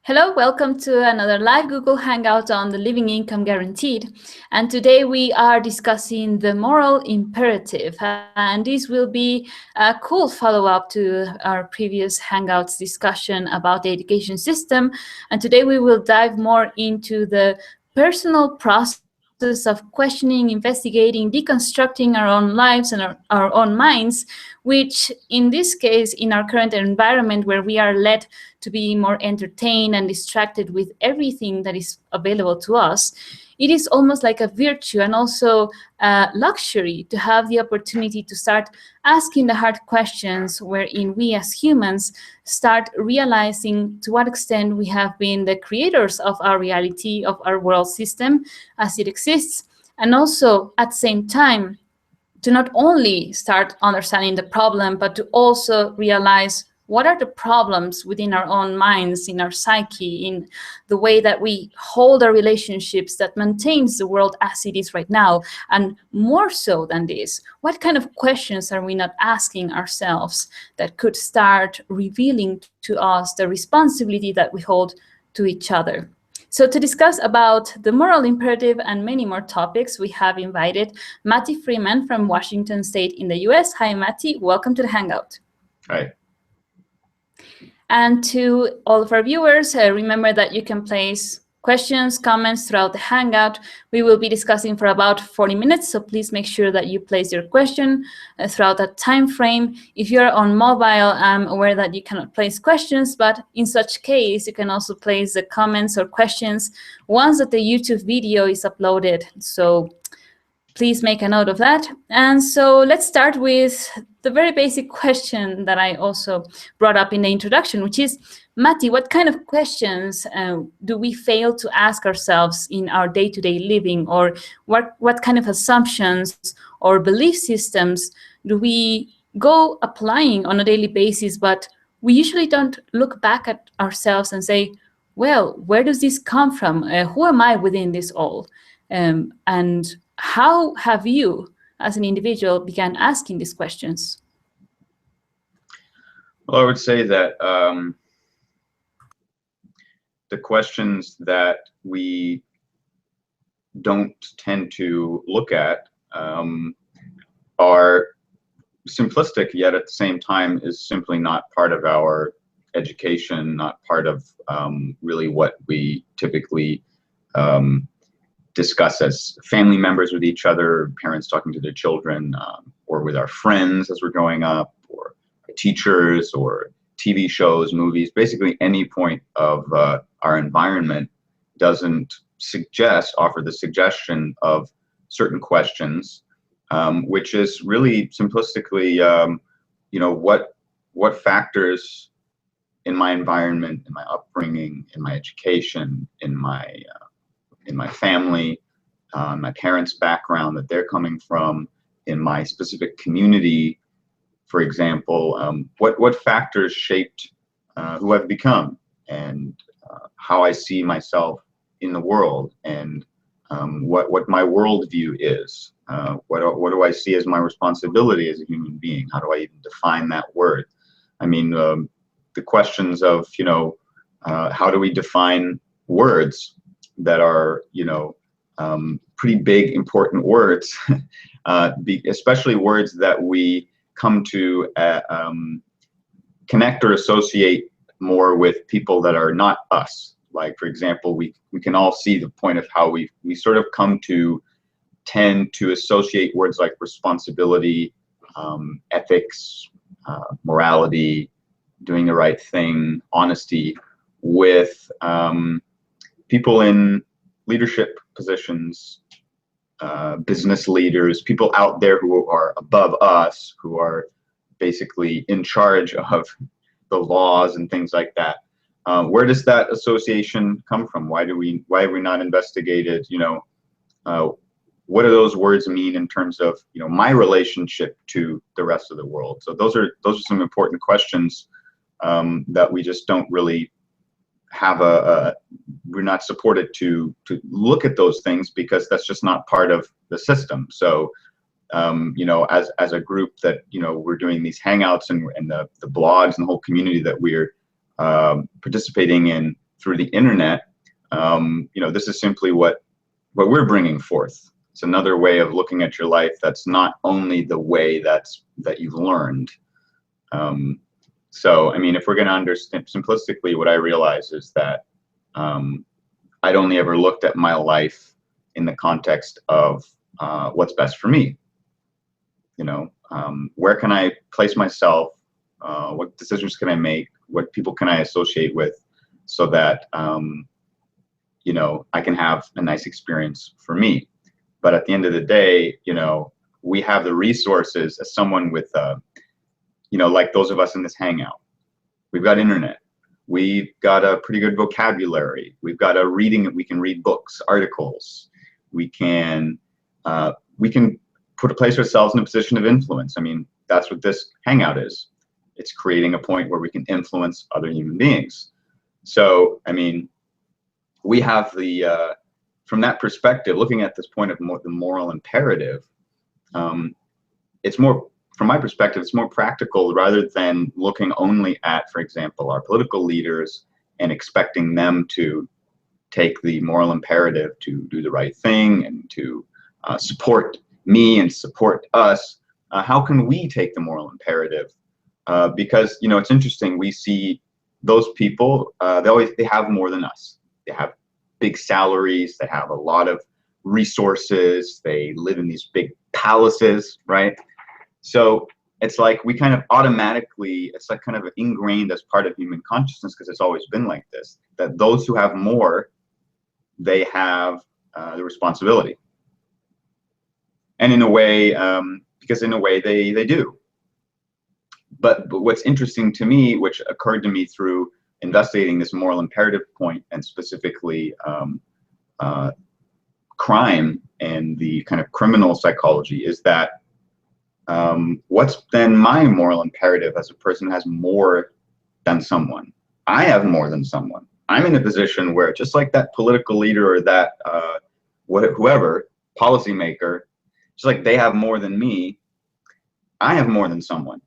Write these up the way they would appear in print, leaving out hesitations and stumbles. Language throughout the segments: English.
Hello, welcome to another live Google Hangout on the Living Income Guaranteed. And today we are discussing the moral imperative. And this will be a cool follow-up to our previous Hangouts discussion about the education system. And today we will dive more into the personal process of questioning, investigating, deconstructing our own lives and our own minds, which in this case, in our current environment where we are led to be more entertained and distracted with everything that is available to us, it is almost like a virtue and also a luxury to have the opportunity to start asking the hard questions, wherein we as humans start realizing to what extent we have been the creators of our reality, of our world system as it exists, and also at the same time to not only start understanding the problem, but to also realize what are the problems within our own minds, in our psyche, in the way that we hold our relationships that maintains the world as it is right now. And more so than this, what kind of questions are we not asking ourselves that could start revealing to us the responsibility that we hold to each other? So to discuss about the moral imperative and many more topics, we have invited Matti Freeman from Washington State in the US. Hi, Matti. Welcome to the Hangout. Hi. And to all of our viewers, remember that you can place questions, comments throughout the Hangout. We will be discussing for about 40 minutes, so please make sure that you place your question throughout that time frame. If you're on mobile, I'm aware that you cannot place questions, but in such case, you can also place the comments or questions once that the YouTube video is uploaded. So please make a note of that. And so let's start with the very basic question that I also brought up in the introduction, which is, Matti, what kind of questions do we fail to ask ourselves in our day-to-day living, or what kind of assumptions or belief systems do we go applying on a daily basis, but we usually don't look back at ourselves and say, well, where does this come from? Who am I within this all? And how have you, as an individual, began asking these questions? Well, I would say that the questions that we don't tend to look at are simplistic, yet at the same time is simply not part of our education, not part of really what we typically discuss as family members with each other, parents talking to their children, or with our friends as we're growing up, or teachers, or TV shows, movies. Basically any point of our environment doesn't offer the suggestion of certain questions, which is really simplistically, what factors in my environment, in my upbringing, in my education, in my family, my parents' background that they're coming from, in my specific community, for example, what factors shaped who I've become, and how I see myself in the world, and what my worldview is. What do I see as my responsibility as a human being? How do I even define that word? I mean, the questions of, how do we define words that are, pretty big, important words, especially words that we come to connect or associate more with people that are not us. Like, for example, we can all see the point of how we sort of come to tend to associate words like responsibility, ethics, morality, doing the right thing, honesty, with people in leadership positions, business leaders, people out there who are above us, who are basically in charge of the laws and things like that. Where does that association come from? Why have we not investigated, what do those words mean in terms of, my relationship to the rest of the world? So those are some important questions that we just don't really have we're not supported to look at those things, because that's just not part of the system. So as a group that we're doing these hangouts and the blogs and the whole community that we're participating in through the internet, this is simply what we're bringing forth. It's another way of looking at your life that's not only the way that you've learned. So, I mean, if we're going to understand simplistically, what I realize is that I'd only ever looked at my life in the context of what's best for me. Where can I place myself? What decisions can I make? What people can I associate with, so that I can have a nice experience for me. But at the end of the day, we have the resources as someone with, like those of us in this hangout. We've got internet. We've got a pretty good vocabulary. We've got a reading. We can read books, articles. We can place ourselves in a position of influence. I mean, that's what this hangout is. It's creating a point where we can influence other human beings. So, I mean, we have from that perspective, looking at this point of the moral imperative, it's more, from my perspective, it's more practical rather than looking only at, for example, our political leaders and expecting them to take the moral imperative to do the right thing and to support me and support us. How can we take the moral imperative? Because, it's interesting, we see those people, they have more than us. They have big salaries, they have a lot of resources, they live in these big palaces, right? So it's like we kind of automatically, it's like kind of ingrained as part of human consciousness, because it's always been like this, that those who have more, they have the responsibility. And in a way, because in a way they do. But what's interesting to me, which occurred to me through investigating this moral imperative point, and specifically crime and the kind of criminal psychology, is that what's then my moral imperative as a person who has more than someone? I have more than someone. I'm in a position where, just like that political leader or that whoever, policymaker, just like they have more than me, I have more than someone.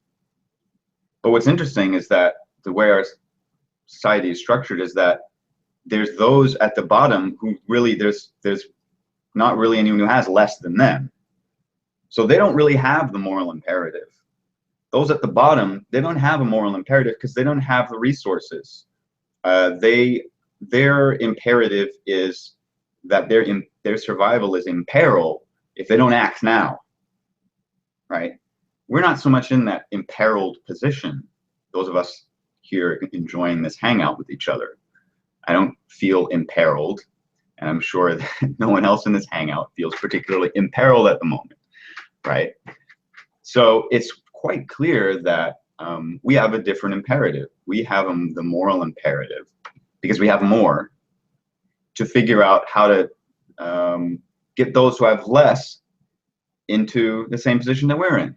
But what's interesting is that the way our society is structured is that there's those at the bottom who really, there's not really anyone who has less than them. So they don't really have the moral imperative. Those at the bottom, they don't have a moral imperative because they don't have the resources. Their imperative is that their survival is in peril if they don't act now, right? We're not so much in that imperiled position, those of us here enjoying this hangout with each other. I don't feel imperiled, and I'm sure that no one else in this hangout feels particularly imperiled at the moment, right? So it's quite clear that we have a different imperative. We have the moral imperative, because we have more, to figure out how to get those who have less into the same position that we're in.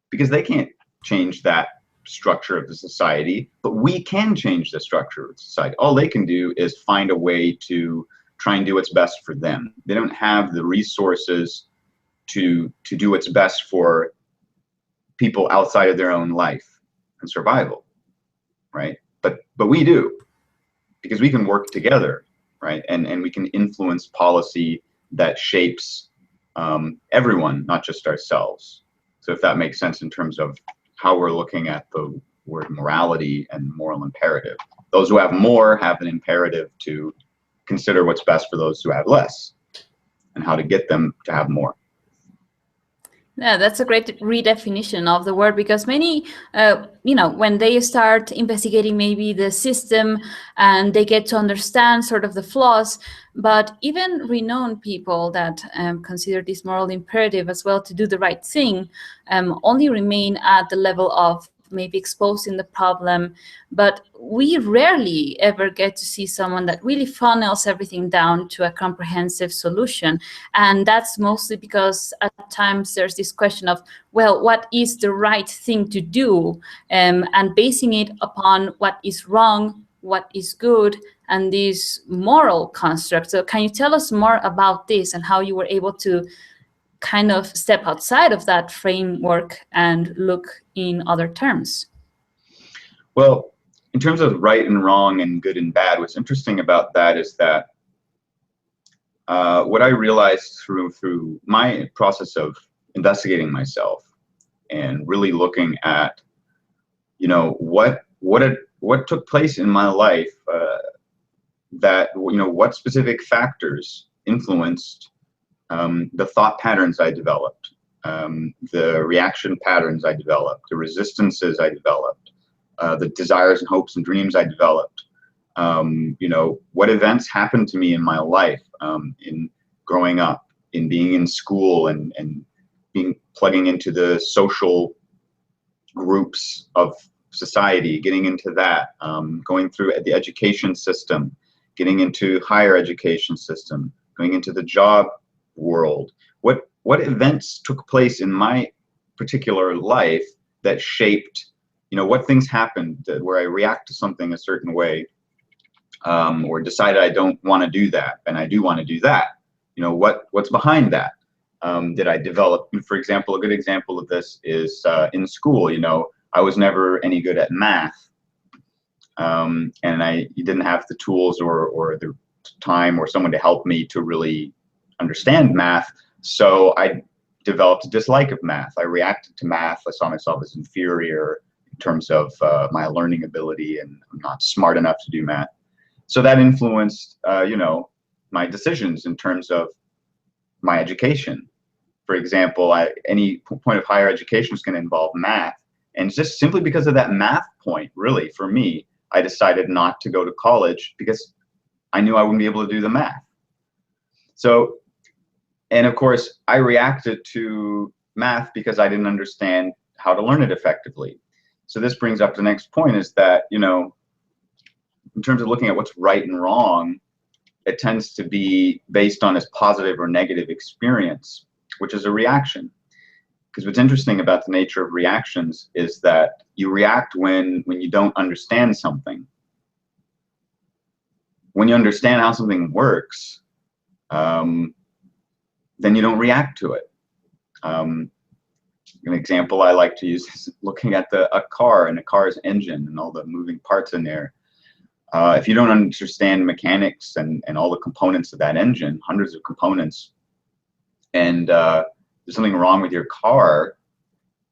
Because they can't change that structure of the society, but we can change the structure of society. All they can do is find a way to try and do what's best for them. They don't have the resources to do what's best for people outside of their own life and survival, right? But we do, because we can work together, right? And we can influence policy that shapes everyone, not just ourselves. So if that makes sense in terms of how we're looking at the word morality and moral imperative. Those who have more have an imperative to consider what's best for those who have less and how to get them to have more. Yeah, that's a great redefinition of the word, because many, when they start investigating maybe the system and they get to understand sort of the flaws, but even renowned people that consider this moral imperative as well to do the right thing only remain at the level of maybe exposing the problem, but we rarely ever get to see someone that really funnels everything down to a comprehensive solution. And that's mostly because at times there's this question of, well, what is the right thing to do? And basing it upon what is wrong, what is good, and these moral constructs. So can you tell us more about this and how you were able to kind of step outside of that framework and look in other terms? Well, in terms of right and wrong and good and bad, what's interesting about that is that what I realized through my process of investigating myself and really looking at, you know, what took place in my life, that, you know, what specific factors influenced the thought patterns I developed, the reaction patterns I developed, the resistances I developed, the desires and hopes and dreams I developed. You know, what events happened to me in my life, in growing up, in being in school, and plugging into the social groups of society, getting into that, going through the education system, getting into higher education system, going into the job world. What events took place in my particular life that shaped, you know, what things happened where I react to something a certain way, or decided I don't want to do that and I do want to do that. You know, what's behind that? Did I develop, for example, a good example of this is in school. You know, I was never any good at math, and I didn't have the tools or the time or someone to help me to really understand math. So I developed a dislike of math. I reacted to math. I saw myself as inferior in terms of my learning ability, and I'm not smart enough to do math. So that influenced, you know, my decisions in terms of my education. For example, any point of higher education is going to involve math. And just simply because of that math point, really, for me, I decided not to go to college because I knew I wouldn't be able to do the math. So, and of course, I reacted to math because I didn't understand how to learn it effectively. So this brings up the next point, is that, you know, in terms of looking at what's right and wrong, it tends to be based on this positive or negative experience, which is a reaction. Because what's interesting about the nature of reactions is that you react when you don't understand something. When you understand how something works, then you don't react to it. An example I like to use is looking at a car and a car's engine and all the moving parts in there. If you don't understand mechanics and all the components of that engine, hundreds of components, and there's something wrong with your car,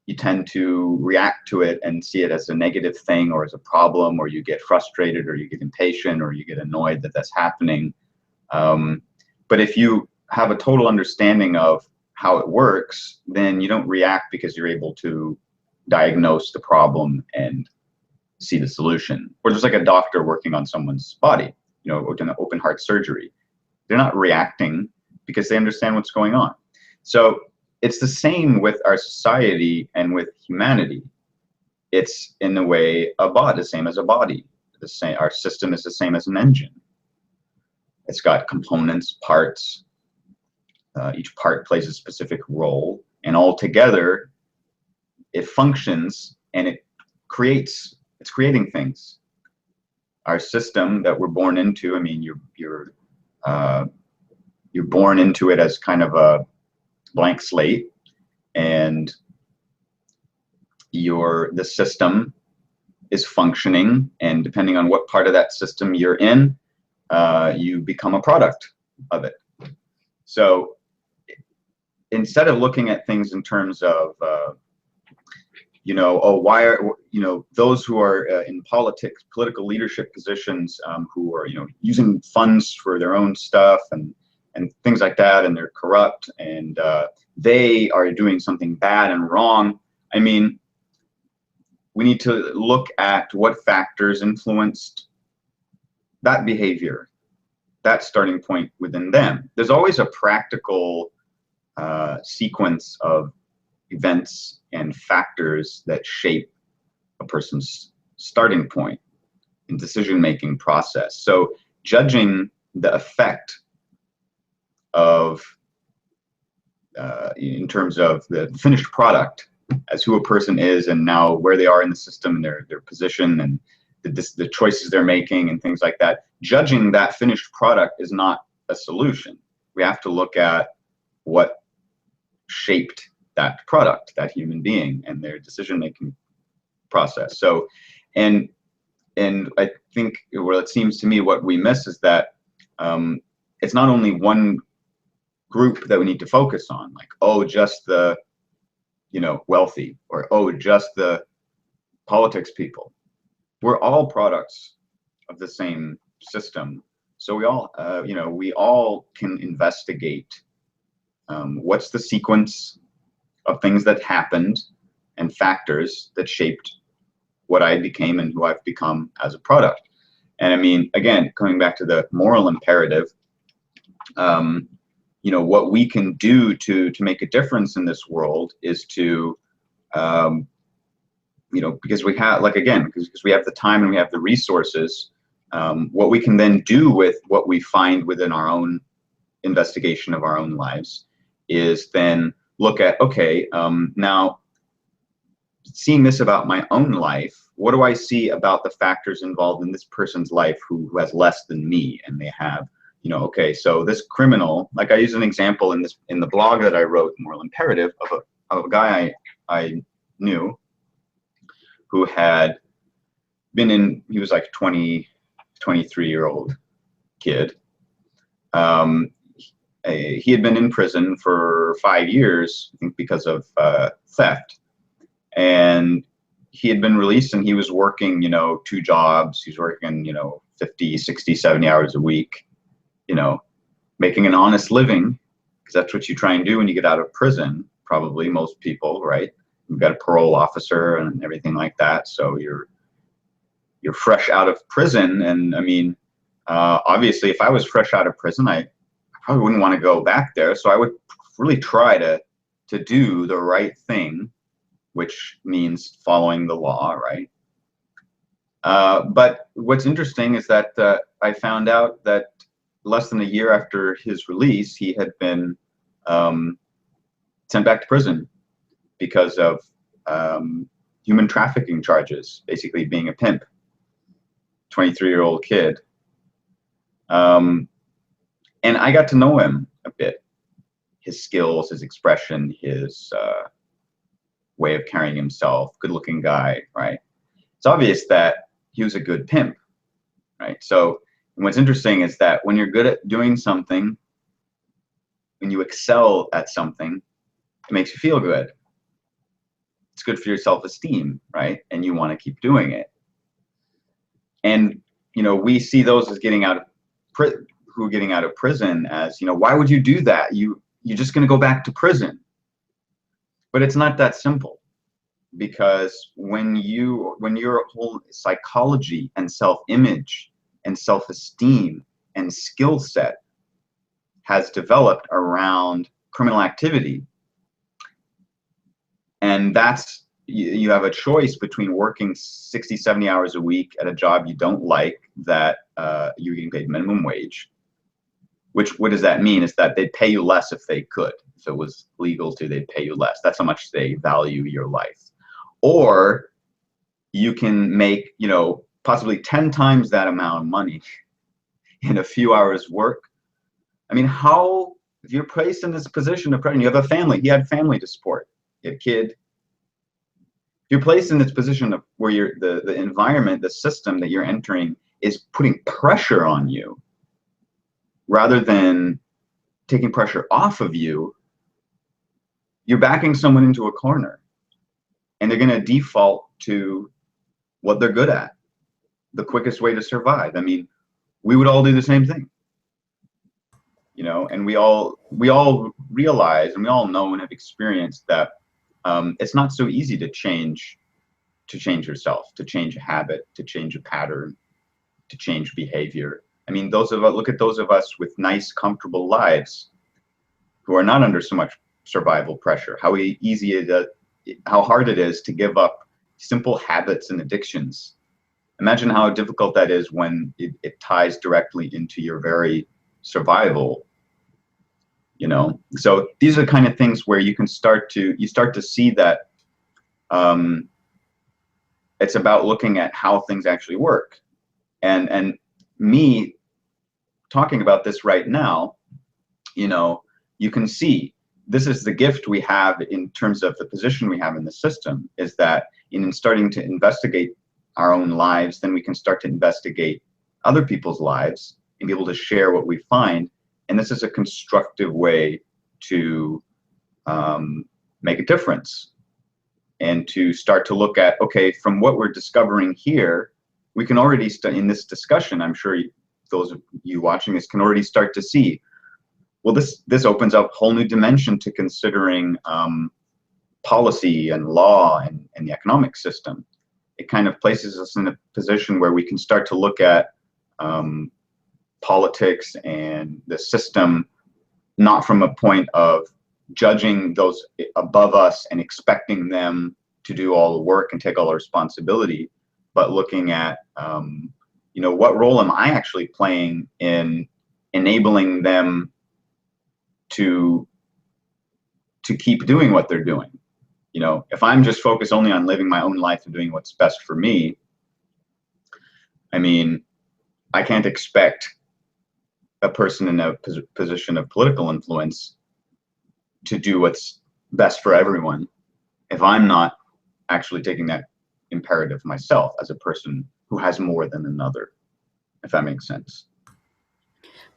you tend to react to it and see it as a negative thing or as a problem, or you get frustrated or you get impatient or you get annoyed that that's happening. But if you have a total understanding of how it works, then you don't react because you're able to diagnose the problem and see the solution. Or just like a doctor working on someone's body, you know, doing an open heart surgery. They're not reacting because they understand what's going on. So it's the same with our society and with humanity. It's in a way the same as a body. The same, our system is the same as an engine. It's got components, parts. Each part plays a specific role, and all together it functions and it's creating things. Our system that we're born into, I mean, you're born into it as kind of a blank slate, and the system is functioning, and depending on what part of that system you're in, you become a product of it. So instead of looking at things in terms of you know, oh, why are, you know, those who are in political leadership positions, who are, you know, using funds for their own stuff and things like that, and they're corrupt, and they are doing something bad and wrong. I mean, we need to look at what factors influenced that behavior, that starting point within them. There's always a practical sequence of events and factors that shape a person's starting point and decision-making process. So judging the effect of, in terms of the finished product as who a person is and now where they are in the system and their position and the choices they're making and things like that, judging that finished product is not a solution. We have to look at what shaped that product, that human being, and their decision-making process. So, and And I think, well, it seems to me what we miss is that it's not only one group that we need to focus on, like, oh, just the, wealthy, or, oh, just the politics people. We're all products of the same system. So we all, we all can investigate what's the sequence of things that happened and factors that shaped what I became and who I've become as a product. And I mean, again, coming back to the moral imperative, what we can do to make a difference in this world is to, because we have, like, again, because we have the time and we have the resources, what we can then do with what we find within our own investigation of our own lives is then look at, okay, now seeing this about my own life, what do I see about the factors involved in this person's life who has less than me, and they have, okay, so this criminal, like I use an example in the blog that I wrote, Moral Imperative, of a guy I knew who had been he was like 23-year-old kid. He had been in prison for 5 years, I think, because of theft. And he had been released, and he was working, 2 jobs. He was working, 50, 60, 70 hours a week, making an honest living, because that's what you try and do when you get out of prison, probably most people, right? You've got a parole officer and everything like that. So you're fresh out of prison. And I mean, obviously, if I was fresh out of prison, I probably wouldn't want to go back there. So I would really try to do the right thing, which means following the law, right? But what's interesting is that I found out that less than a year after his release, he had been sent back to prison because of human trafficking charges, basically being a pimp. 23-year-old kid. And I got to know him a bit. His skills, his expression, his way of carrying himself, good-looking guy, right? It's obvious that he was a good pimp, right? So what's interesting is that when you're good at doing something, when you excel at something, it makes you feel good. It's good for your self-esteem, right? And you want to keep doing it. And we see those as getting out of prison as, why would you do that? You're just going to go back to prison. But it's not that simple, because when your whole psychology and self-image and self-esteem and skill set has developed around criminal activity, and that's, you have a choice between working 60, 70 hours a week at a job you don't like, that you're getting paid minimum wage, which, what does that mean? Is that they'd pay you less if they could. If it was legal to, they'd pay you less. That's how much they value your life. Or you can make, possibly 10 times that amount of money in a few hours work. I mean, if you're placed in this position of pressure, you have a family, he had family to support, he had a kid. You're placed in this position of where the environment, the system that you're entering is putting pressure on you, rather than taking pressure off of you. You're backing someone into a corner, and they're going to default to what they're good at, the quickest way to survive. I mean, we would all do the same thing, and we all realize, and we all know and have experienced that it's not so easy to change yourself, to change a habit, to change a pattern, to change behavior. I mean, look at those of us with nice, comfortable lives who are not under so much survival pressure, how hard it is to give up simple habits and addictions. Imagine how difficult that is when it ties directly into your very survival. So these are the kind of things where you start to see that it's about looking at how things actually work. And me talking about this right now, you can see this is the gift we have in terms of the position we have in the system, is that in starting to investigate our own lives, then we can start to investigate other people's lives and be able to share what we find. And this is a constructive way to make a difference and to start to look at, okay, from what we're discovering here, we can already in this discussion, I'm sure those of you watching this can already start to see, well, this opens up a whole new dimension to considering policy and law and the economic system. It kind of places us in a position where we can start to look at politics and the system, not from a point of judging those above us and expecting them to do all the work and take all the responsibility, but looking at, what role am I actually playing in enabling them to keep doing what they're doing. If I'm just focused only on living my own life and doing what's best for me, I mean, I can't expect a person in a position of political influence to do what's best for everyone if I'm not actually taking that imperative myself as a person who has more than another, if that makes sense.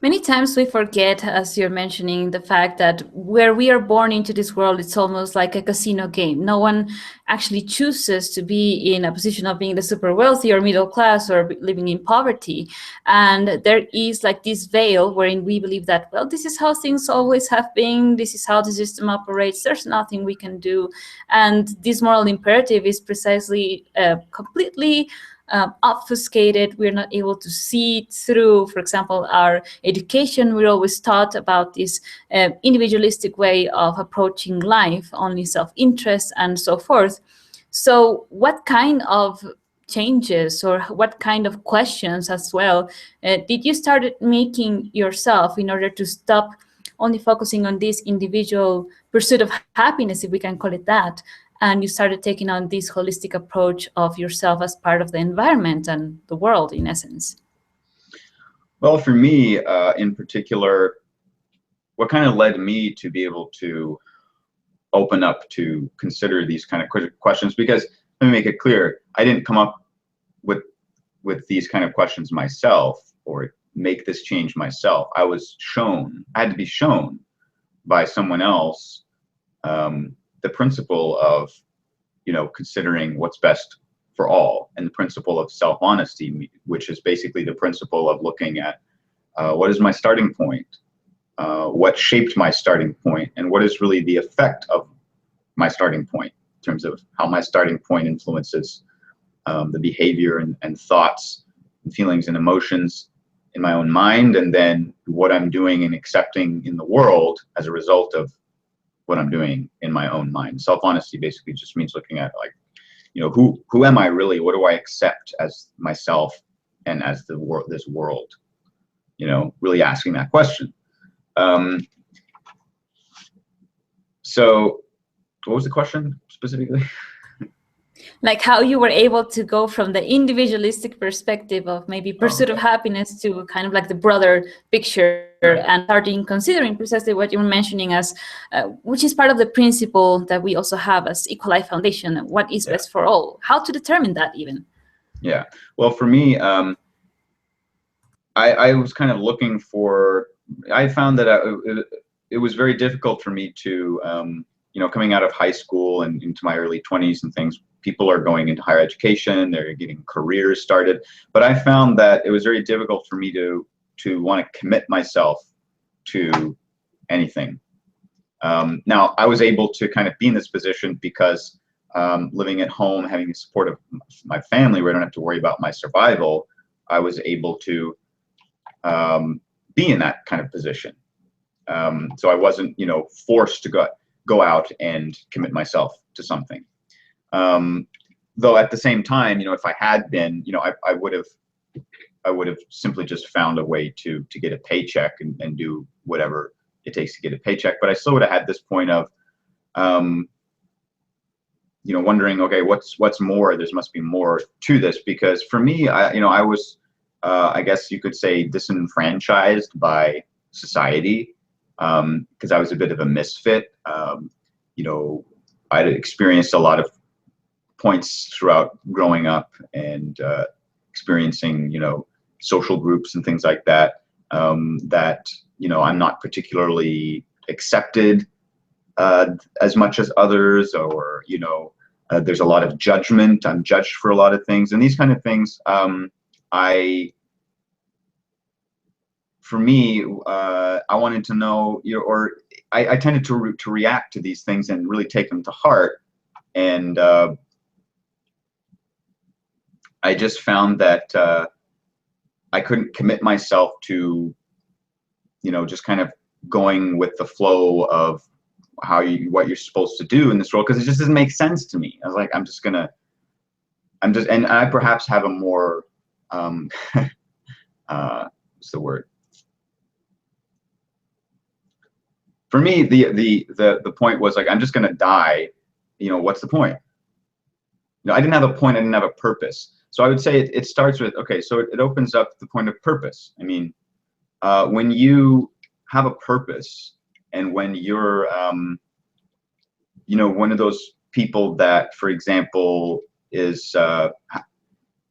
Many times we forget, as you're mentioning, the fact that where we are born into this world, it's almost like a casino game. No one actually chooses to be in a position of being the super wealthy or middle class or living in poverty. And there is like this veil wherein we believe that, well, this is how things always have been. This is how the system operates. There's nothing we can do. And this moral imperative is precisely completely obfuscated. We're not able to see through, for example, our education. We're always taught about this individualistic way of approaching life, only self-interest and so forth. So what kind of changes or what kind of questions as well did you start making yourself in order to stop only focusing on this individual pursuit of happiness, if we can call it that, and you started taking on this holistic approach of yourself as part of the environment and the world, in essence? Well, for me, in particular, what kind of led me to be able to open up to consider these kind of questions, because let me make it clear, I didn't come up with these kind of questions myself or make this change myself. I had to be shown by someone else the principle of, considering what's best for all, and the principle of self-honesty, which is basically the principle of looking at what is my starting point, what shaped my starting point, and what is really the effect of my starting point in terms of how my starting point influences the behavior and thoughts and feelings and emotions in my own mind, and then what I'm doing and accepting in the world as a result of what I'm doing in my own mind. Self-honesty basically just means looking at, like, who am I really? What do I accept as myself and as this world? Really asking that question. So what was the question specifically? Like how you were able to go from the individualistic perspective of maybe pursuit of happiness to kind of like the broader picture, right, and starting considering precisely what you were mentioning as, which is part of the principle that we also have as Equal Life Foundation, what is best for all, how to determine that even. Yeah, well, for me, I was kind of looking for, I found that it was very difficult for me to, coming out of high school and into my early 20s and things, people are going into higher education, they're getting careers started. But I found that it was very difficult for me to want to commit myself to anything. Now, I was able to kind of be in this position because living at home, having the support of my family where I don't have to worry about my survival, I was able to be in that kind of position. So I wasn't, forced to go out and commit myself to something. Though at the same time, if I had been, I would have simply just found a way to get a paycheck and do whatever it takes to get a paycheck. But I still would have had this point of, wondering, okay, what's more? There must be more to this, because for me, I was, I guess you could say, disenfranchised by society, because I was a bit of a misfit. I'd experienced a lot of points throughout growing up and experiencing, social groups and things like that, that, I'm not particularly accepted as much as others, or, there's a lot of judgment. I'm judged for a lot of things, and these kind of things. For me, I wanted to know, I tended to react to these things and really take them to heart. And I just found that I couldn't commit myself to, just kind of going with the flow of what you're supposed to do in this role, because it just doesn't make sense to me. I was like, and I perhaps have a more, what's the word? For me, the point was like, I'm just gonna die. What's the point? I didn't have a point. I didn't have a purpose. So I would say it starts with, okay, so it opens up the point of purpose. I mean, when you have a purpose, and when you're, one of those people that, for example, is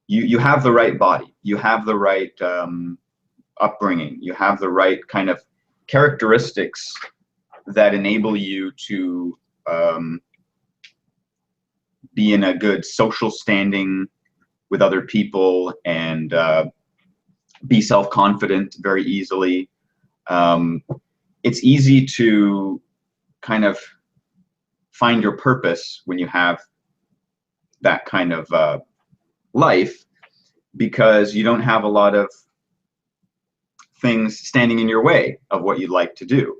you have the right body, you have the right upbringing, you have the right kind of characteristics that enable you to be in a good social standing with other people, and be self-confident very easily. It's easy to kind of find your purpose when you have that kind of life, because you don't have a lot of things standing in your way of what you'd like to do,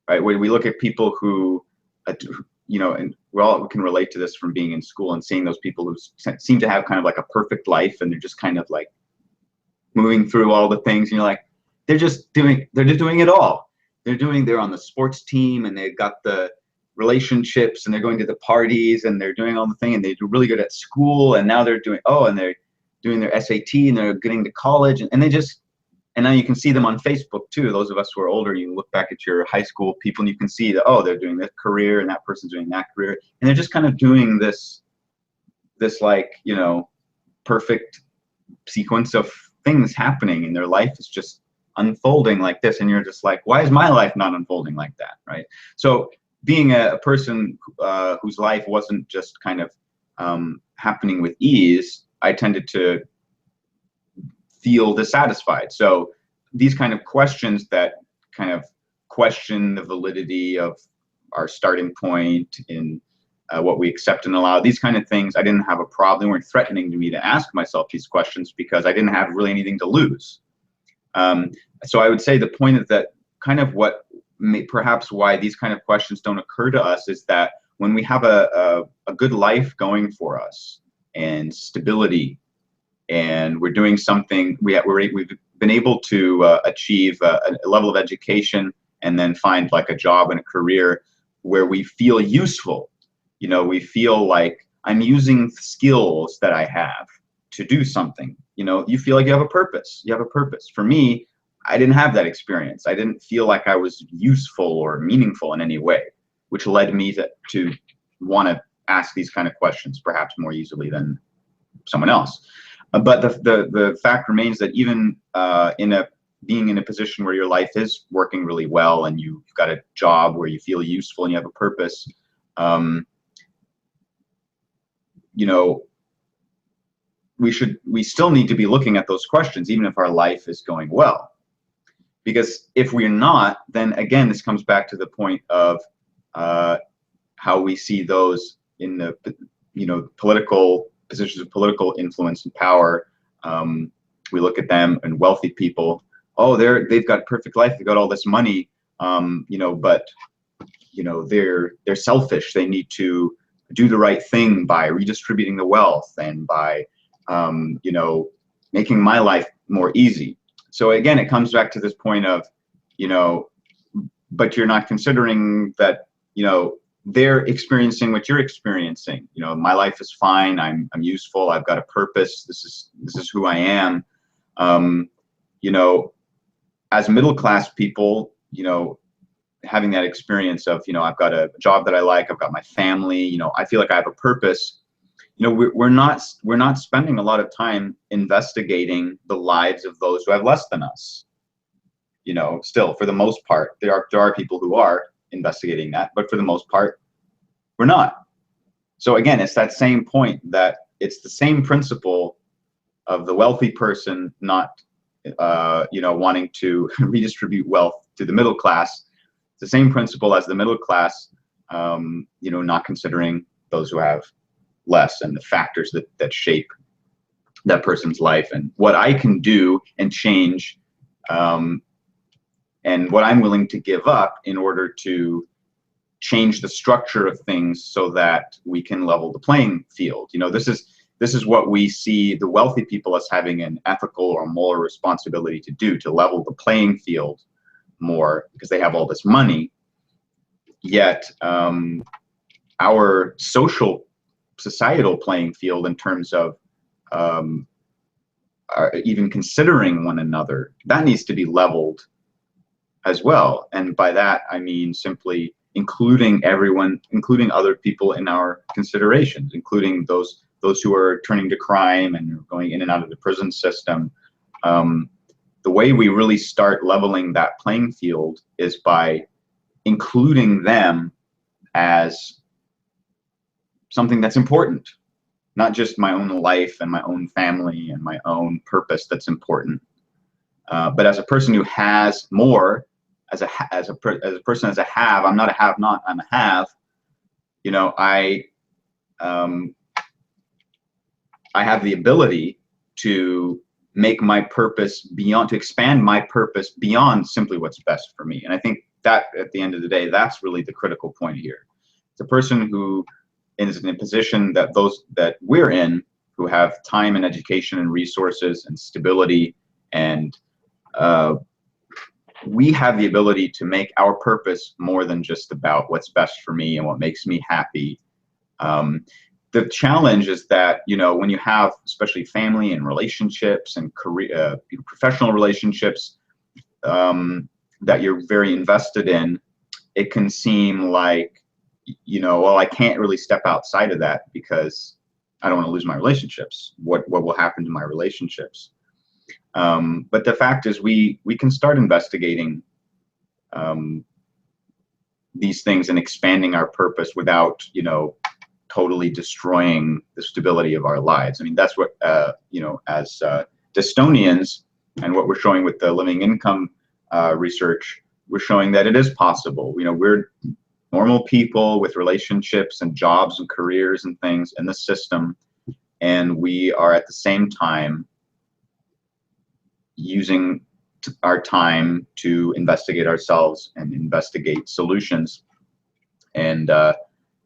right? When we look at people who, and we can relate to this from being in school and seeing those people who seem to have kind of like a perfect life, and they're just kind of like moving through all the things, and you're like, they're just doing it all. They're on the sports team, and they've got the relationships, and they're going to the parties, and they're doing all the thing, and they do really good at school, and now they're doing their SAT, and they're getting to college, and now you can see them on Facebook too. Those of us who are older, you look back at your high school people, and you can see that, oh, they're doing this career, and that person's doing that career, and they're just kind of doing this like, perfect sequence of things happening, and their life is just unfolding like this, and you're just like, why is my life not unfolding like that, right? So being a person whose life wasn't just kind of happening with ease, I tended to feel dissatisfied. So these kind of questions that kind of question the validity of our starting point in what we accept and allow, these kind of things, I didn't have a problem. They weren't threatening to me to ask myself these questions, because I didn't have really anything to lose. So I would say the point is that kind of perhaps why these kind of questions don't occur to us is that when we have a good life going for us, and stability, and we're doing something, we've been able to achieve a level of education, and then find like a job and a career where we feel useful. We feel like I'm using skills that I have to do something. You feel like you have a purpose. You have a purpose. For me, I didn't have that experience. I didn't feel like I was useful or meaningful in any way, which led me to want to ask these kind of questions perhaps more easily someone else. But the fact remains that even being in a position where your life is working really well and you've got a job where you feel useful and you have a purpose, we still need to be looking at those questions even if our life is going well. Because if we're not, then again, this comes back to the point of how we see those in the political positions of political influence and power. We look at them and wealthy people. Oh, they've got a perfect life. They've got all this money, but they're selfish. They need to do the right thing by redistributing the wealth and by making my life more easy. So again, it comes back to this point of, but you're not considering that, they're experiencing what you're experiencing. My life is fine. I'm useful. I've got a purpose. This is who I am. As middle-class people, having that experience of, I've got a job that I like, I've got my family, I feel like I have a purpose. we're not spending a lot of time investigating the lives of those who have less than us. Still, for the most part, there are people who are investigating that, but for the most part, we're not. So again, it's that same point, that it's the same principle of the wealthy person not wanting to redistribute wealth to the middle class. It's the same principle as the middle class not considering those who have less, and the factors that shape that person's life, and what I can do and change, and what I'm willing to give up in order to change the structure of things so that we can level the playing field. This is what we see the wealthy people as having an ethical or moral responsibility to do, to level the playing field more, because they have all this money. Yet our societal playing field, in terms of even considering one another, that needs to be leveled as well. And by that, I mean simply including everyone, including other people in our considerations, including those who are turning to crime and going in and out of the prison system. The way we really start leveling that playing field is by including them as something that's important, not just my own life and my own family and my own purpose that's important, but as a person who has more, as a person, as a have. I'm not a have-not, I'm a have. I have the ability to make my purpose beyond, to expand my purpose beyond simply what's best for me. And I think that at the end of the day, that's really the critical point here. The person who is in a position that we're in, who have time and education and resources and stability, and we have the ability to make our purpose more than just about what's best for me and what makes me happy. The challenge is that, when you have especially family and relationships and career, professional relationships that you're very invested in, it can seem like, well, I can't really step outside of that because I don't want to lose my relationships. What will happen to my relationships? But the fact is, we can start investigating these things and expanding our purpose without, totally destroying the stability of our lives. I mean, that's what, as Dystonians, and what we're showing with the living income research, we're showing that it is possible. We're normal people with relationships and jobs and careers and things in the system, and we are at the same time using our time to investigate ourselves and investigate solutions. And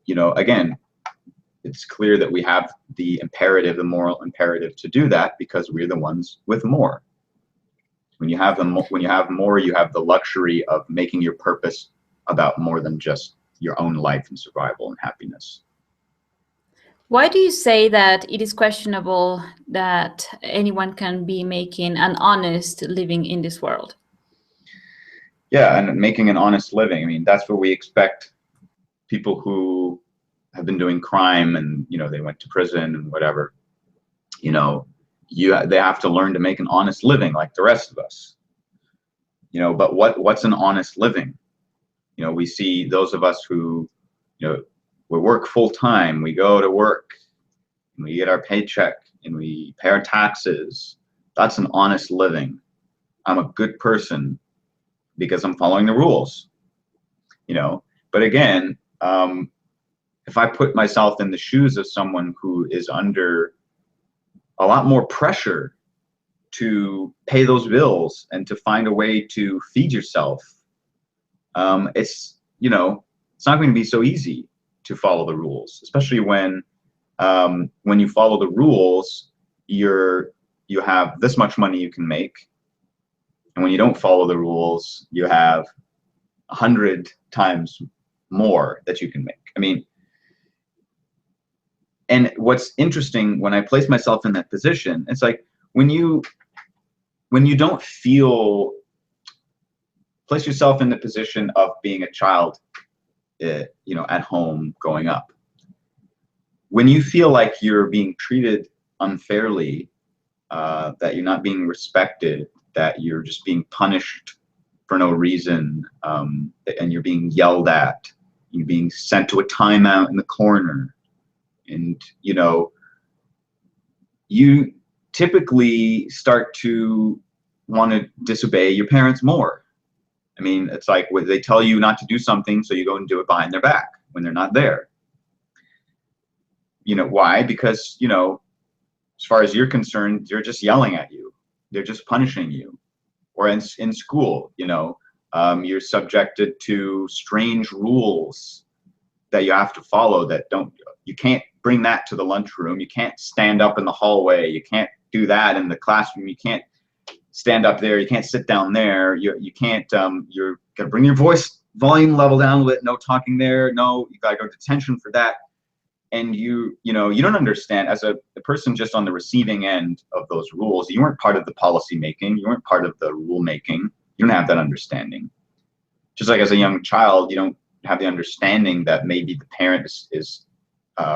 again, it's clear that we have the moral imperative to do that, because we're the ones with more. When you have more, you have the luxury of making your purpose about more than just your own life and survival and happiness. Why do you say that it is questionable that anyone can be making an honest living in this world? Yeah, and making an honest living. I mean, that's what we expect people who have been doing crime and, they went to prison and whatever, they have to learn to make an honest living like the rest of us. But what's an honest living? We see those of us who, we work full time, we go to work, and we get our paycheck, and we pay our taxes. That's an honest living. I'm a good person because I'm following the rules. But again, if I put myself in the shoes of someone who is under a lot more pressure to pay those bills and to find a way to feed yourself, it's not going to be so easy to follow the rules, especially when you follow the rules, you have this much money you can make, and when you don't follow the rules, you have 100 times more that you can make. I mean, and what's interesting, when I place myself in that position, it's like when you don't place yourself in the position of being a child, at home growing up. when you feel like you're being treated unfairly, that you're not being respected, that you're just being punished for no reason, and you're being yelled at, you're being sent to a timeout in the corner, and you typically start to want to disobey your parents more. I mean, it's like when they tell you not to do something, so you go and do it behind their back when they're not there. Why? Because, as far as you're concerned, they're just yelling at you. They're just punishing you. Or in school, you're subjected to strange rules that you have to follow you can't bring that to the lunchroom. You can't stand up in the hallway. You can't do that in the classroom. You can't stand up there. You can't sit down there. You can't, you're gonna bring your voice volume level down with no talking there. No, you gotta go to detention for that. And you don't understand, as a person just on the receiving end of those rules, you weren't part of the policy making, you weren't part of the rule making, you don't have that understanding. Just like as a young child, you don't have the understanding that maybe the parent is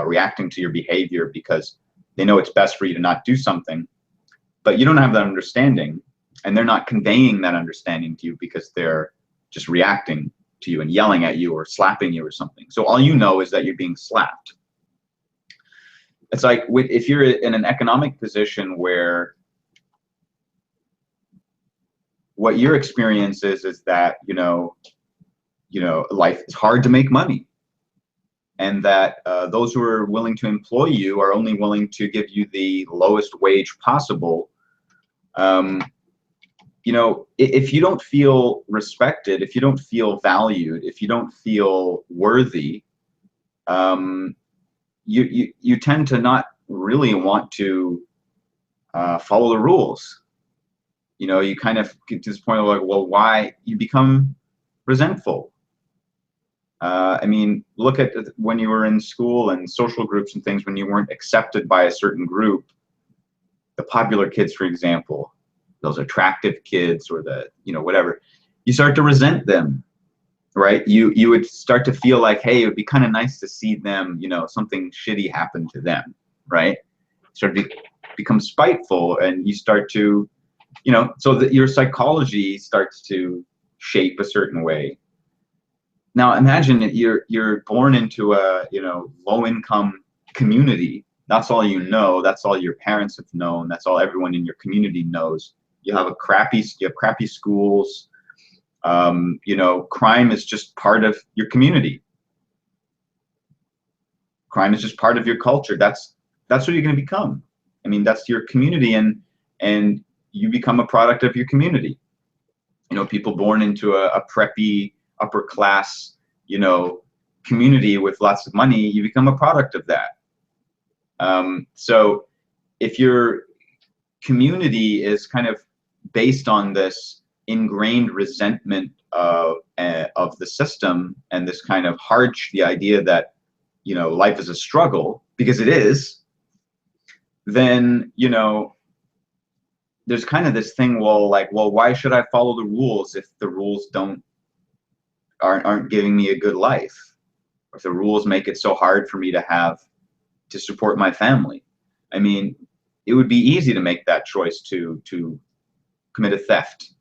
reacting to your behavior because they know it's best for you to not do something, but you don't have that understanding, and they're not conveying that understanding to you because they're just reacting to you and yelling at you or slapping you or something. So all you know is that you're being slapped. It's like if you're in an economic position where what your experience is that life is hard to make money, and that those who are willing to employ you are only willing to give you the lowest wage possible. If you don't feel respected, if you don't feel valued, if you don't feel worthy, you tend to not really want to follow the rules. You kind of get to this point of like, well, why? You become resentful. I mean, look at when you were in school and social groups and things, when you weren't accepted by a certain group, the popular kids, for example, those attractive kids, or the, whatever, you start to resent them. Right? You would start to feel like, hey, it would be kind of nice to see them, something shitty happen to them, right? Start to become spiteful, and you start to, so that your psychology starts to shape a certain way. Now imagine that you're born into a, low income community. That's all you know. That's all your parents have known. That's all everyone in your community knows. You have crappy schools. Crime is just part of your community. Crime is just part of your culture. That's what you're going to become. I mean, that's your community, and you become a product of your community. People born into a preppy, upper class, community with lots of money, you become a product of that. So if your community is kind of based on this ingrained resentment of the system, and this kind of the idea that life is a struggle, because it is, then there's kind of this thing, well, why should I follow the rules if the rules aren't giving me a good life, or if the rules make it so hard for me to support my family? I mean, it would be easy to make that choice to commit a theft,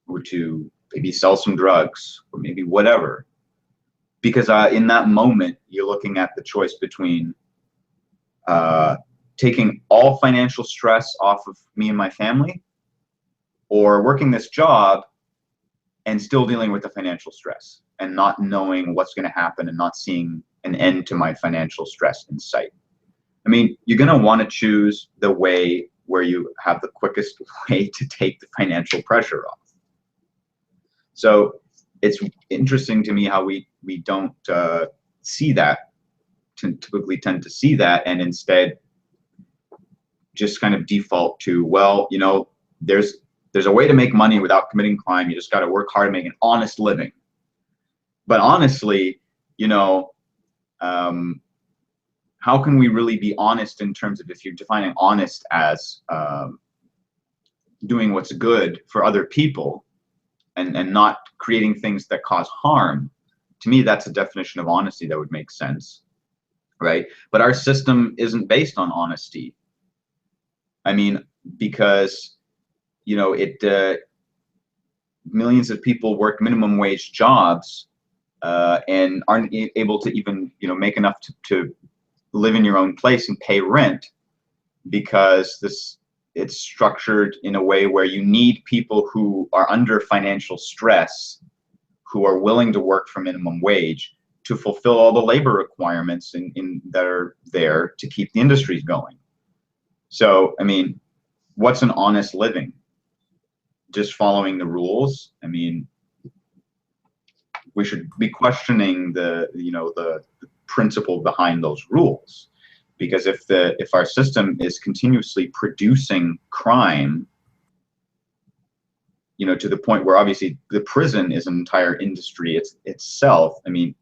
or to maybe sell some drugs, or maybe whatever. Because in that moment, you're looking at the choice between taking all financial stress off of me and my family, or working this job and still dealing with the financial stress and not knowing what's going to happen and not seeing an end to my financial stress in sight. I mean, you're going to want to choose the way where you have the quickest way to take the financial pressure off. So it's interesting to me how we don't see that, typically tend to see that, and instead just kind of default to, well, there's a way to make money without committing crime. You just got to work hard to make an honest living. But honestly, how can we really be honest in terms of, if you're defining honest as doing what's good for other people and not creating things that cause harm? To me, that's a definition of honesty that would make sense. right? But our system isn't based on honesty. I mean, because, you know, millions of people work minimum wage jobs and aren't able to even, you know, make enough to live in your own place and pay rent, because it's structured in a way where you need people who are under financial stress, who are willing to work for minimum wage, to fulfill all the labor requirements that are there to keep the industries going. So, I mean, what's an honest living? Just following the rules? I mean, we should be questioning the principle behind those rules, because if our system is continuously producing crime, you know, to the point where obviously the prison is an entire industry itself. I mean,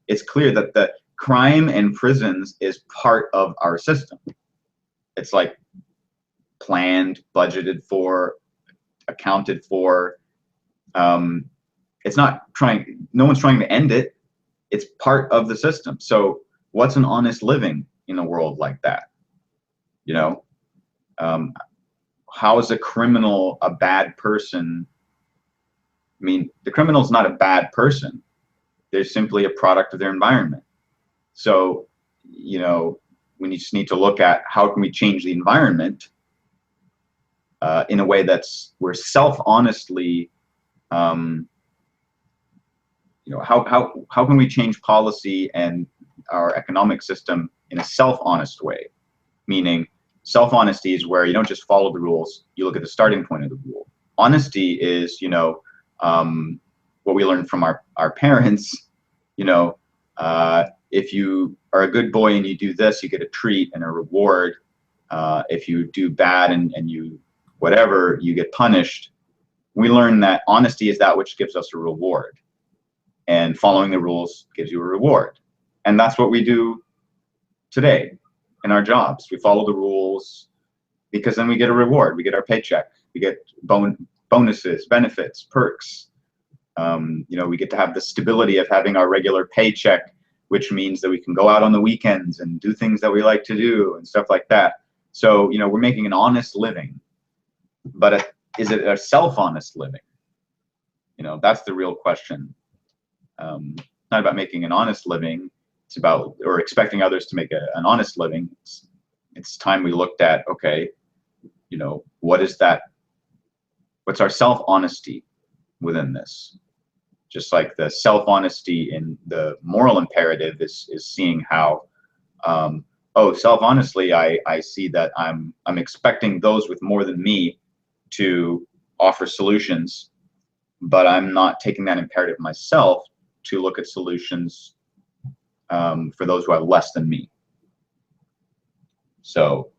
it's clear that the crime and prisons is part of our system. It's like planned, budgeted for, accounted for. It's not trying, no one's trying to end it. It's part of the system. So what's an honest living in a world like that? You know, how is a criminal a bad person? I mean, the criminal's not a bad person. They're simply a product of their environment. So, you know, we just need to look at how can we change the environment in a way that's we're self-honestly, you know, how can we change policy and our economic system in a self-honest way? Meaning, self-honesty is where you don't just follow the rules, you look at the starting point of the rule. Honesty is, you know, what we learned from our parents, you know, if you are a good boy and you do this, you get a treat and a reward. If you do bad and you whatever, you get punished. We learn that honesty is that which gives us a reward, and following the rules gives you a reward. And that's what we do today in our jobs. We follow the rules because then we get a reward. We get our paycheck. We get bonuses, benefits, perks. You know, we get to have the stability of having our regular paycheck, which means that we can go out on the weekends and do things that we like to do and stuff like that. So, you know, we're making an honest living, but is it a self-honest living? You know, that's the real question. Not about making an honest living. It's about, or expecting others to make an honest living. It's time we looked at, okay, you know, what is that? What's our self-honesty within this? Just like the self-honesty in the moral imperative is seeing how, oh, self-honestly, I see that I'm expecting those with more than me to offer solutions, but I'm not taking that imperative myself to look at solutions for those who have less than me. So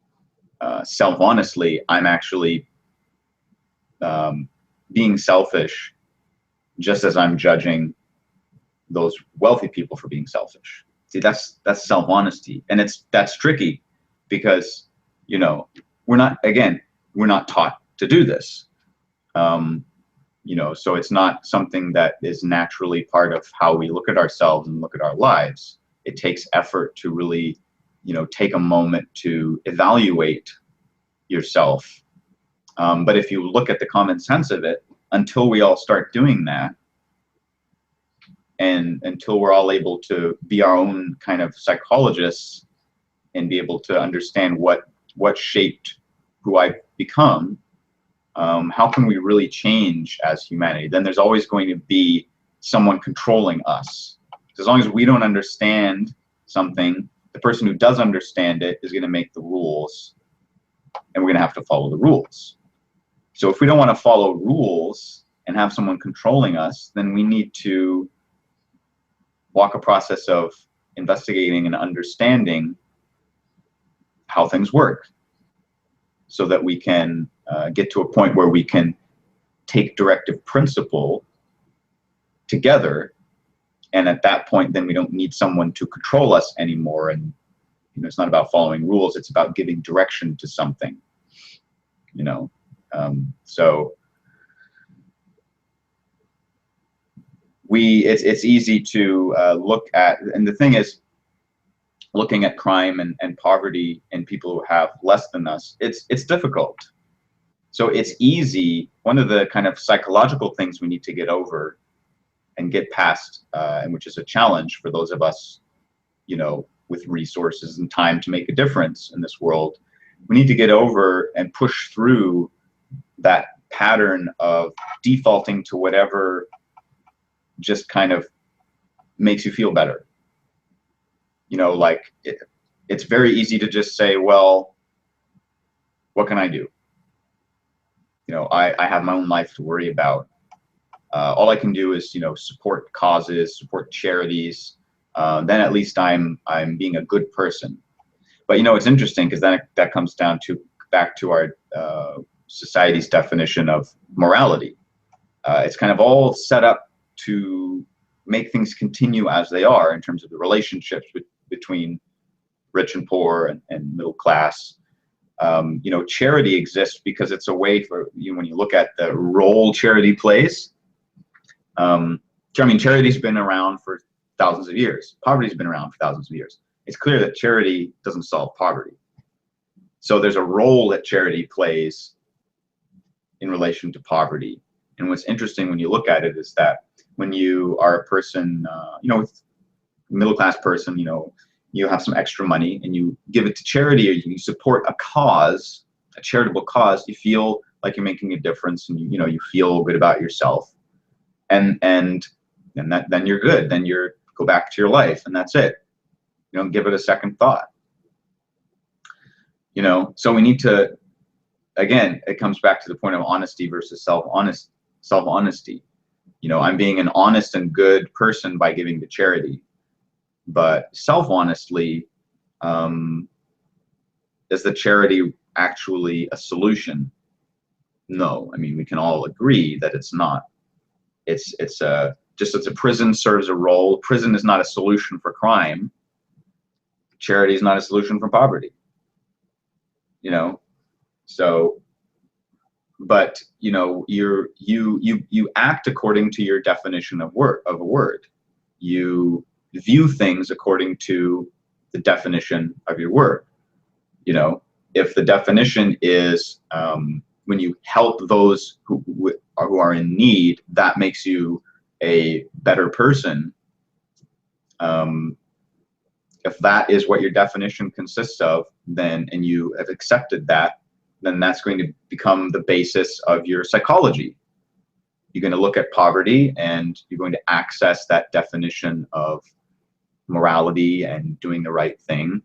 self-honestly, I'm actually being selfish, just as I'm judging those wealthy people for being selfish. See, that's self-honesty, and that's tricky because, you know, we're not taught to do this. You know, so it's not something that is naturally part of how we look at ourselves and look at our lives. It takes effort to really, you know, take a moment to evaluate yourself. But if you look at the common sense of it, until we all start doing that, and until we're all able to be our own kind of psychologists and be able to understand what shaped who I've become, how can we really change as humanity? Then there's always going to be someone controlling us. As long as we don't understand something, the person who does understand it is going to make the rules, and we're going to have to follow the rules. So if we don't want to follow rules and have someone controlling us, then we need to walk a process of investigating and understanding how things work, so that we can get to a point where we can take directive principle together. And at that point, then we don't need someone to control us anymore. And, you know, it's not about following rules. It's about giving direction to something, you know. So it's easy to look at, and the thing is, looking at crime and poverty and people who have less than us, it's difficult. So it's easy. One of the kind of psychological things we need to get over and get past, and which is a challenge for those of us, with resources and time to make a difference in this world, we need to get over and push through that pattern of defaulting to whatever just kind of makes you feel better. Like it's very easy to just say, well, what can I do? I have my own life to worry about. All I can do is, support causes, support charities. Then at least I'm being a good person. But it's interesting because then that comes back to our society's definition of morality. It's kind of all set up to make things continue as they are in terms of the relationships between rich and poor and middle class. Charity exists because it's a way for when you look at the role charity plays. Charity's been around for thousands of years. Poverty's been around for thousands of years. It's clear that charity doesn't solve poverty. So there's a role that charity plays in relation to poverty. And what's interesting when you look at it is that when you are a person, middle class person, you have some extra money and you give it to charity, or you support a cause, a charitable cause, you feel like you're making a difference, and you feel good about yourself, and then you're good. Then you go back to your life, and that's it. You don't give it a second thought. So we need to, again, it comes back to the point of honesty versus self-honesty. I'm being an honest and good person by giving to charity. But self-honestly, is the charity actually a solution? No. I mean, we can all agree that it's not. It's just as a prison serves a role. Prison is not a solution for crime. Charity is not a solution for poverty. So, but you act according to your definition of a word. You view things according to the definition of your word. If the definition is when you help those who are in need, that makes you a better person. If that is what your definition consists of, and you have accepted that, then that's going to become the basis of your psychology. You're going to look at poverty and you're going to access that definition of morality and doing the right thing,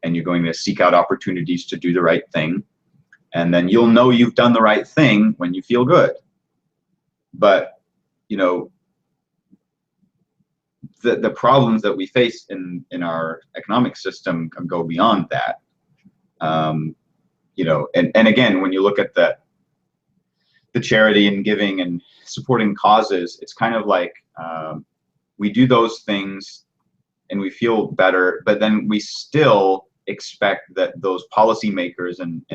and you're going to seek out opportunities to do the right thing, and then you'll know you've done the right thing when you feel good. But the problems that we face in our economic system go beyond that. And again, when you look at the charity and giving and supporting causes, it's kind of like we do those things and we feel better, but then we still expect that those policymakers and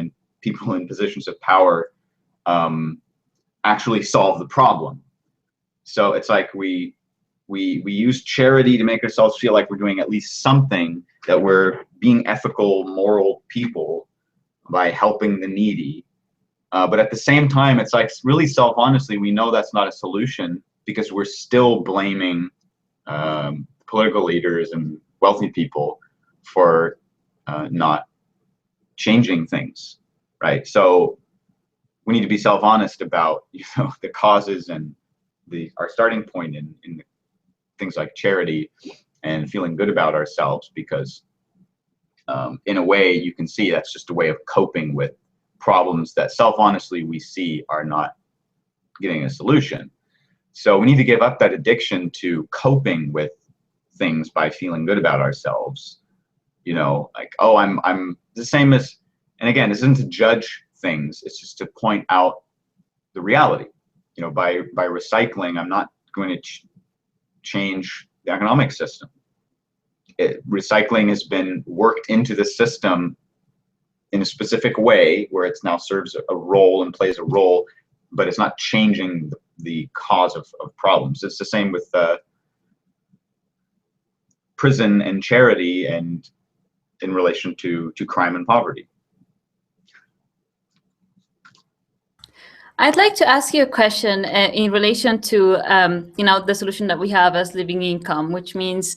people in positions of power actually solve the problem. So it's like we use charity to make ourselves feel like we're doing at least something, that we're being ethical, moral people by helping the needy. But at the same time, it's like really self-honestly, we know that's not a solution, because we're still blaming political leaders and wealthy people for not changing things, right? So we need to be self-honest about the causes and our starting point in things like charity and feeling good about ourselves, because in a way you can see that's just a way of coping with problems that self-honestly we see are not getting a solution. So we need to give up that addiction to coping with things by feeling good about ourselves. Like, oh, I'm the same as, and again, this isn't to judge things, it's just to point out the reality. By recycling, I'm not going to change the economic system. Recycling has been worked into the system in a specific way where it's now serves a role and plays a role, but it's not changing the cause of problems. It's the same with prison and charity, and in relation to crime and poverty. I'd like to ask you a question in relation to, the solution that we have as living income, which means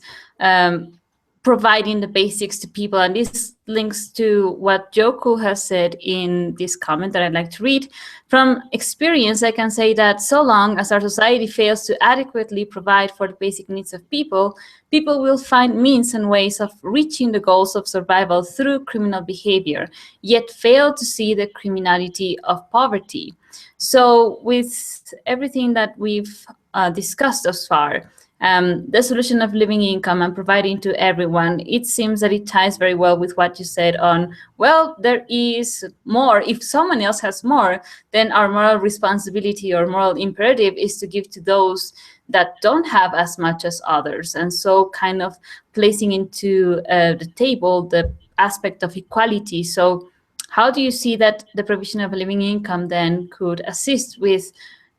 providing the basics to people. And this links to what Joku has said in this comment that I'd like to read. From experience, I can say that so long as our society fails to adequately provide for the basic needs of people, people will find means and ways of reaching the goals of survival through criminal behavior, yet fail to see the criminality of poverty. So with everything that we've discussed thus far, the solution of living income and providing to everyone, it seems that it ties very well with what you said on, well, there is more. If someone else has more, then our moral responsibility or moral imperative is to give to those that don't have as much as others. And so kind of placing into the table the aspect of equality. So how do you see that the provision of a living income then could assist with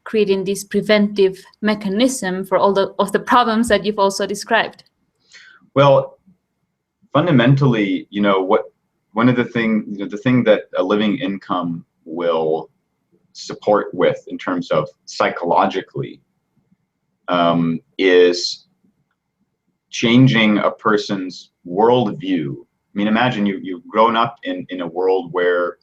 creating this preventive mechanism for all of the problems that you've also described? Well, fundamentally, one of the thing that a living income will support with in terms of psychologically is changing a person's worldview. I mean, imagine you've grown up in a world where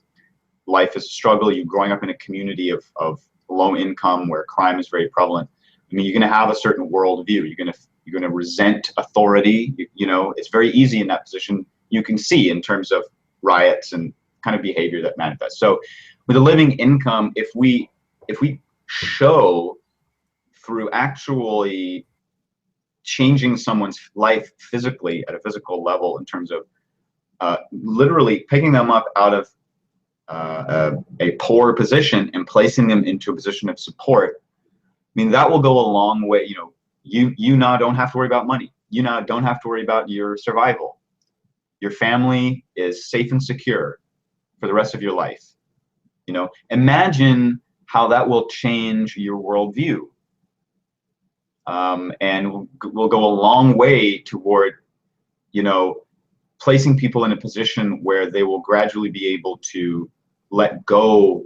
life is a struggle. You're growing up in a community of low income where crime is very prevalent. I mean, you're going to have a certain worldview. You're going to resent authority. It's very easy in that position. You can see in terms of riots and kind of behavior that manifests. So with a living income, if we show through actually changing someone's life physically at a physical level in terms of literally picking them up out of a poor position and placing them into a position of support, I mean, that will go a long way. You now don't have to worry about money. You now don't have to worry about your survival. Your family is safe and secure for the rest of your life. Imagine how that will change your worldview. And will go a long way toward, placing people in a position where they will gradually be able to let go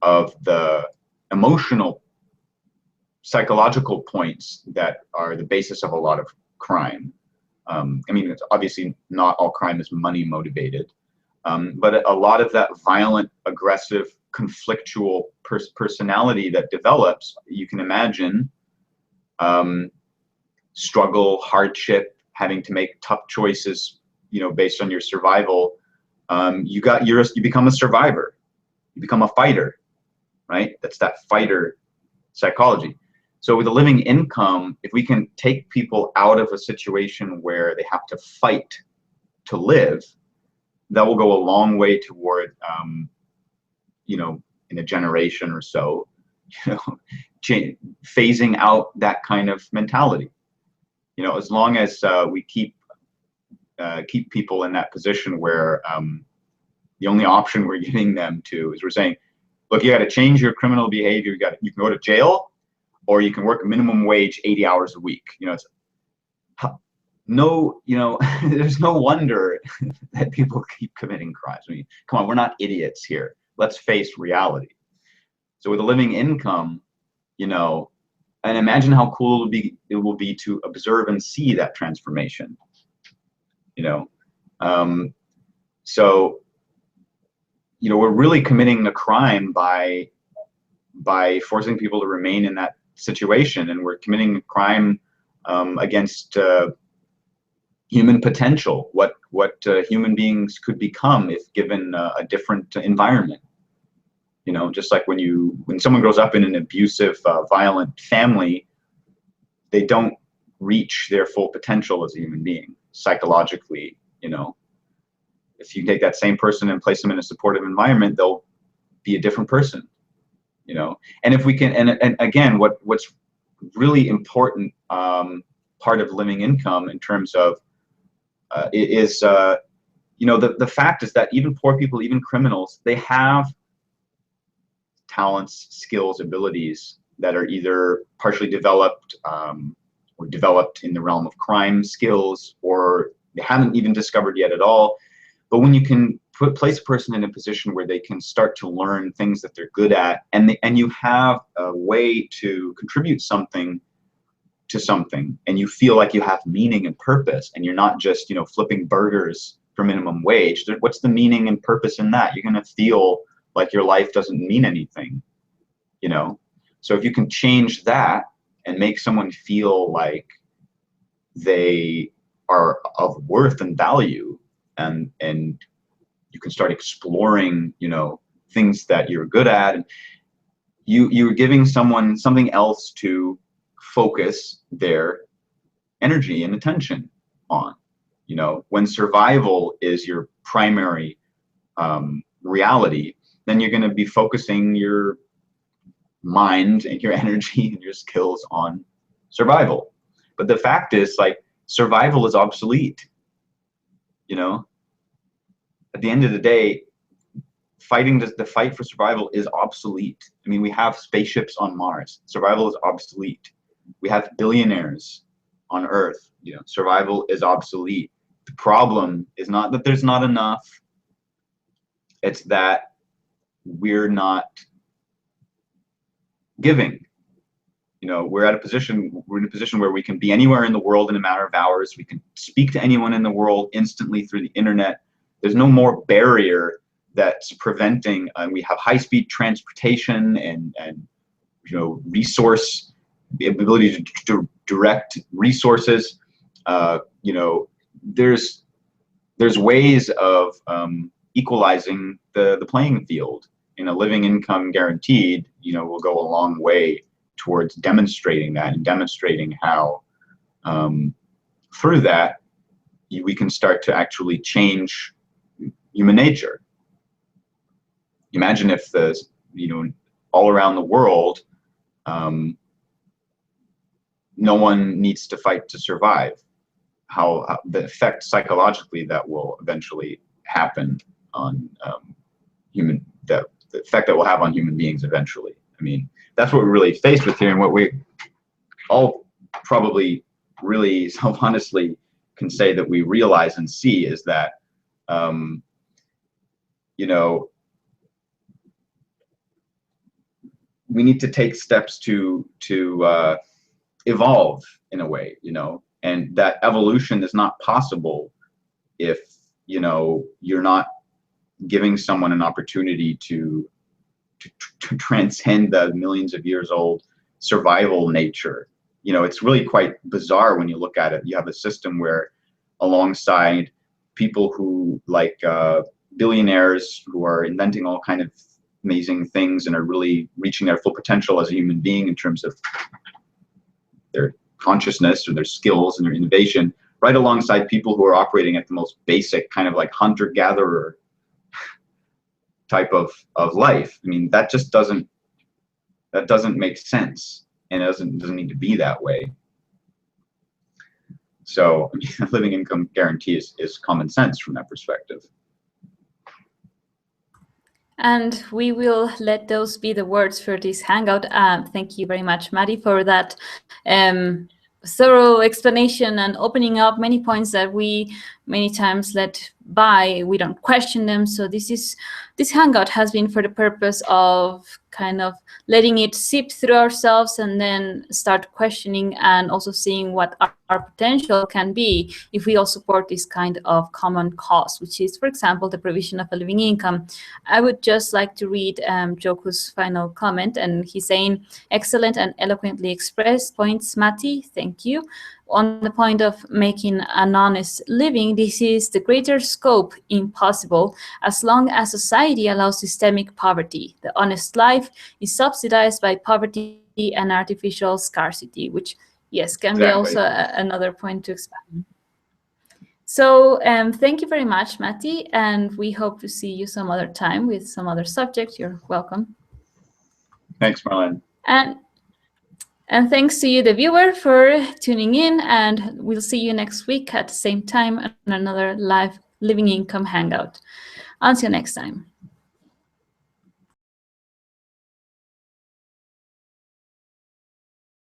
of the emotional, psychological points that are the basis of a lot of crime. I mean, it's obviously not all crime is money motivated, but a lot of that violent, aggressive, conflictual personality that develops, you can imagine, struggle, hardship, having to make tough choices, based on your survival. You become a survivor. You become a fighter, right? That's that fighter psychology. So with a living income, if we can take people out of a situation where they have to fight to live, that will go a long way toward, in a generation or so, phasing out that kind of mentality. As long as we keep people in that position where the only option we're giving them to is we're saying, look, you got to change your criminal behavior. You can go to jail, or you can work a minimum wage 80 hours a week. There's no wonder that people keep committing crimes. I mean, come on, we're not idiots here. Let's face reality. So with a living income, and imagine how cool it will be to observe and see that transformation. So we're really committing a crime by forcing people to remain in that situation, and we're committing a crime against human potential, what human beings could become if given a different environment. Just like when someone grows up in an abusive, violent family, they don't reach their full potential as a human being psychologically. If you take that same person and place them in a supportive environment, they'll be a different person. And if we can, and again, what's really important part of living income in terms of is the fact is that even poor people, even criminals, they have talents, skills, abilities that are either partially developed or developed in the realm of crime skills, or they haven't even discovered yet at all. But when you can place a person in a position where they can start to learn things that they're good at, and you have a way to contribute something to something, and you feel like you have meaning and purpose, and you're not just, you know, flipping burgers for minimum wage. What's the meaning and purpose in that? You're going to feel like your life doesn't mean anything, you know? So if you can change that and make someone feel like they are of worth and value, and you can start exploring, you know, things that you're good at, and you're giving someone something else to focus their energy and attention on. You know, when survival is your primary reality, then you're going to be focusing your mind and your energy and your skills on survival. But the fact is, like, survival is obsolete. You know, at the end of the day, the fight for survival is obsolete. I mean, we have spaceships on Mars. Survival is obsolete. We have billionaires on Earth. You know, survival is obsolete. The problem is not that there's not enough. It's that we're not giving. You know, we're in a position where we can be anywhere in the world in a matter of hours. We can speak to anyone in the world instantly through the internet. There's no more barrier that's preventing, we have high-speed transportation and you know, the ability to direct resources. You know, there's ways of equalizing the playing field. In a living income guaranteed, you know, will go a long way towards demonstrating that, and demonstrating how through that we can start to actually change human nature. Imagine if you know, all around the world, no one needs to fight to survive. How the effect psychologically that will eventually happen on the effect that will have on human beings eventually. I mean, that's what we're really faced with here, and what we all probably really self-honestly can say that we realize and see is that, you know, we need to take steps to evolve in a way, you know, and that evolution is not possible if, you know, you're not giving someone an opportunity to transcend the millions of years old survival nature. You know, it's really quite bizarre when you look at it. You have a system where, alongside people who, like billionaires who are inventing all kind of amazing things and are really reaching their full potential as a human being in terms of their consciousness or their skills and their innovation, right alongside people who are operating at the most basic kind of like hunter-gatherer type of life. I mean, that just doesn't make sense, and it doesn't need to be that way. So, I mean, a living income guarantee is common sense from that perspective. And we will let those be the words for this hangout. Thank you very much, Matti, for that thorough explanation and opening up many points that we many times let by. We don't question them. So this hangout has been for the purpose of kind of letting it seep through ourselves, and then start questioning and also seeing what our potential can be if we all support this kind of common cause, which is, for example, the provision of a living income. I would just like to read Joku's final comment, and he's saying, excellent and eloquently expressed points, Matti, thank you. On the point of making an honest living, this is the greater scope impossible as long as society allows systemic poverty. The honest life is subsidized by poverty and artificial scarcity, which, yes, can be also another point to expand. So thank you very much, Matti, and we hope to see you some other time with some other subject. You're welcome. Thanks, Marlen. And thanks to you, the viewer, for tuning in, and we'll see you next week at the same time on another live Living Income Hangout. Until next time.